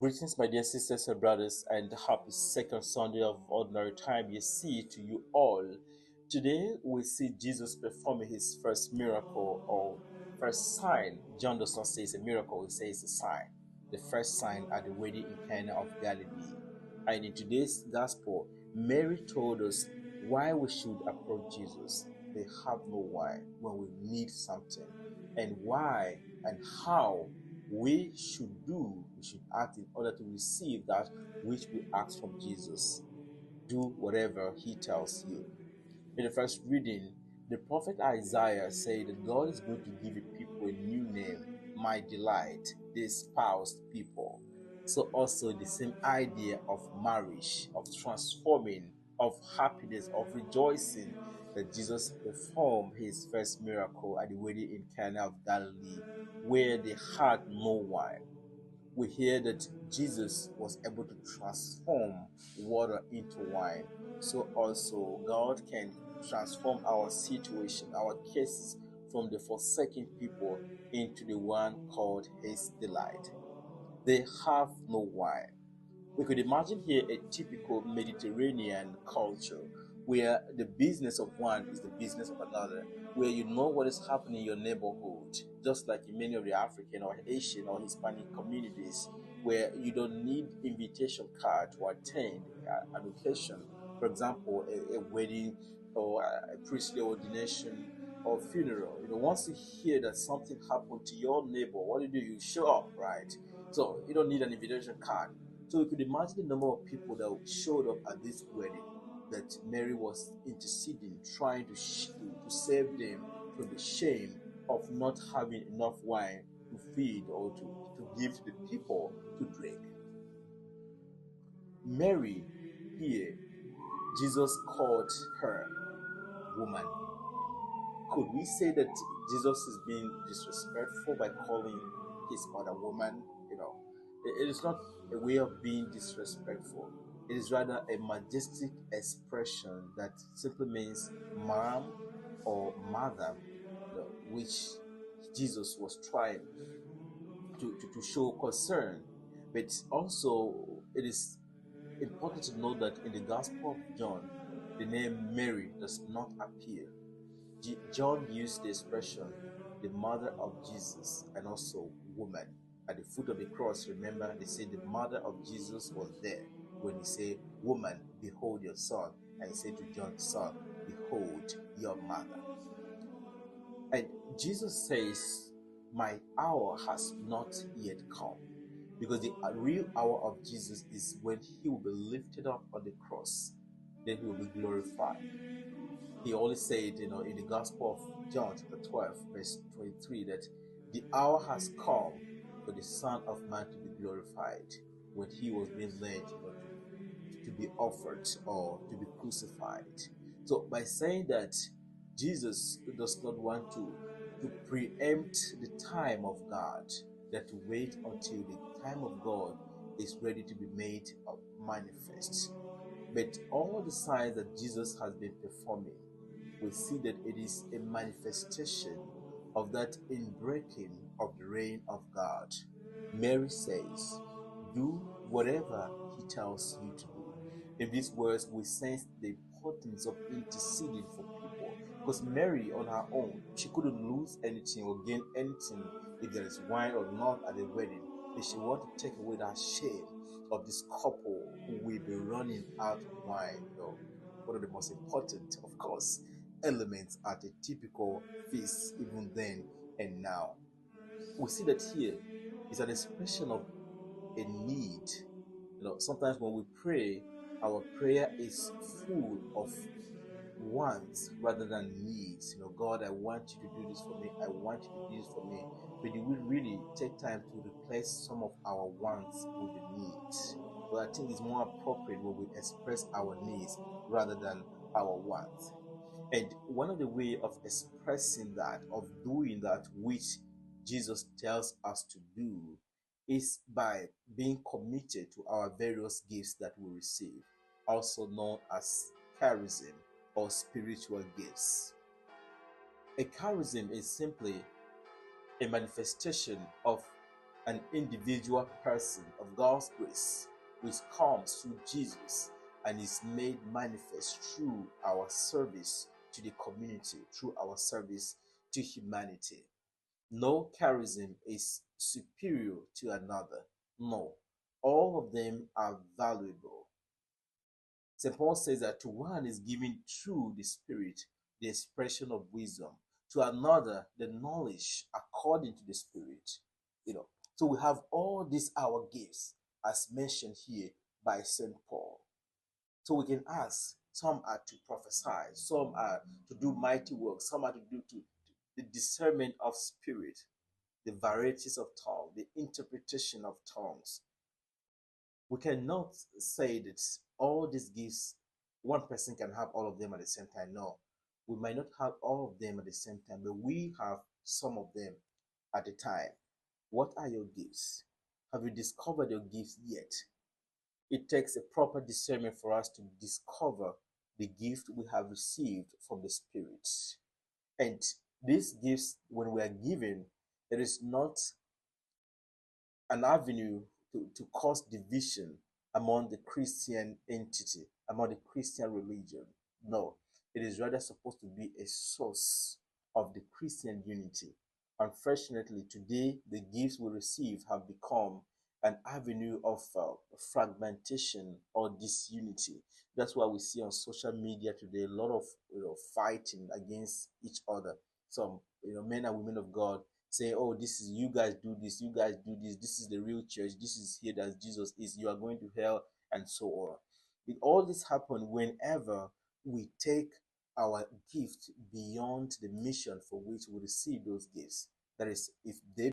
Greetings, my dear sisters and brothers, and happy second Sunday of ordinary time. You see to you all. Today we see Jesus performing his first miracle or first sign. John does not say it's a miracle, he says it's a sign. The first sign at the wedding in Cana of Galilee. And in today's gospel, Mary told us why we should approach Jesus. They have no wine when we need something, and why and how we should act in order to receive that which we ask from Jesus. Do whatever he tells you. In the first reading, the prophet Isaiah said that God is going to give a people a new name, my delight, the espoused people. So also the same idea of marriage, of transforming, of happiness, of rejoicing, that Jesus performed his first miracle at the wedding in Cana of Galilee, where they had no wine. We hear that Jesus was able to transform water into wine. So also God can transform our situation, our cases, from the forsaken people into the one called his delight. They have no wine. We could imagine here a typical Mediterranean culture where the business of one is the business of another, where you know what is happening in your neighborhood, just like in many of the African or Asian or Hispanic communities, where you don't need invitation card to attend an occasion, for example, a wedding or a priestly ordination or funeral. Once you hear that something happened to your neighbor, what do? You show up, right? So you don't need an invitation card. So you could imagine the number of people that showed up at this wedding, that Mary was interceding, trying to save them from the shame of not having enough wine to feed or to give to the people to drink. Mary, here, Jesus called her woman. Could we say that Jesus is being disrespectful by calling his mother woman? It is not a way of being disrespectful. It is rather a majestic expression that simply means mom or mother, which Jesus was trying to show concern. But also, it is important to note that in the Gospel of John, the name Mary does not appear. John used the expression the mother of Jesus and also woman. At the foot of the cross, remember, they say the mother of Jesus was there when he said, woman, behold your son. And he said to John, son, behold your mother. And Jesus says, my hour has not yet come. Because the real hour of Jesus is when he will be lifted up on the cross. Then he will be glorified. He always said, in the Gospel of John, chapter 12, verse 23, that the hour has come for the Son of Man to be glorified, when he was being led, to be offered or to be crucified. So by saying that Jesus does not want to preempt the time of God, that to wait until the time of God is ready to be made manifest. But all the signs that Jesus has been performing, we see that it is a manifestation of that inbreaking of the reign of God. Mary says, do whatever he tells you to do. In these words, we sense the importance of interceding for people. Because Mary, on her own, she couldn't lose anything or gain anything if there is wine or not at the wedding. But she wanted to take away that shame of this couple who will be running out of wine. One of the most important, of course, elements at a typical feast, even then and now. We see that here is an expression of a need. Sometimes when we pray, our prayer is full of wants rather than needs. God, I want you to do this for me. I want you to do this for me. But you will really take time to replace some of our wants with the needs. But I think it's more appropriate when we express our needs rather than our wants. And one of the way of expressing that, of doing that which Jesus tells us to do, is by being committed to our various gifts that we receive, also known as charism or spiritual gifts. A charism is simply a manifestation of an individual person, of God's grace, which comes through Jesus and is made manifest through our service to the community, through our service to humanity. No charism is superior to another. No, all of them are valuable. St. Paul says that to one is given through the Spirit the expression of wisdom, to another the knowledge according to the Spirit. You know, so we have all these our gifts as mentioned here by St. Paul. So we can ask, some are to prophesy, some are to do mighty works, some are to do to the discernment of spirit, the varieties of tongue, the interpretation of tongues. We cannot say that all these gifts, one person can have all of them at the same time. No, we might not have all of them at the same time, but we have some of them at a time. What are your gifts? Have you discovered your gifts yet? It takes a proper discernment for us to discover the gift we have received from the Spirit. And these gifts, when we are given, there is not an avenue to cause division among the Christian entity, among the Christian religion. No, it is rather supposed to be a source of the Christian unity. Unfortunately, today the gifts we receive have become an avenue of fragmentation or disunity. That's why we see on social media today a lot of fighting against each other. Some men and women of God say, oh, this is, you guys do this, you guys do this is the real church, this is here that Jesus is, you are going to hell, and so on. All this happen whenever we take our gift beyond the mission for which we receive those gifts. That is, if they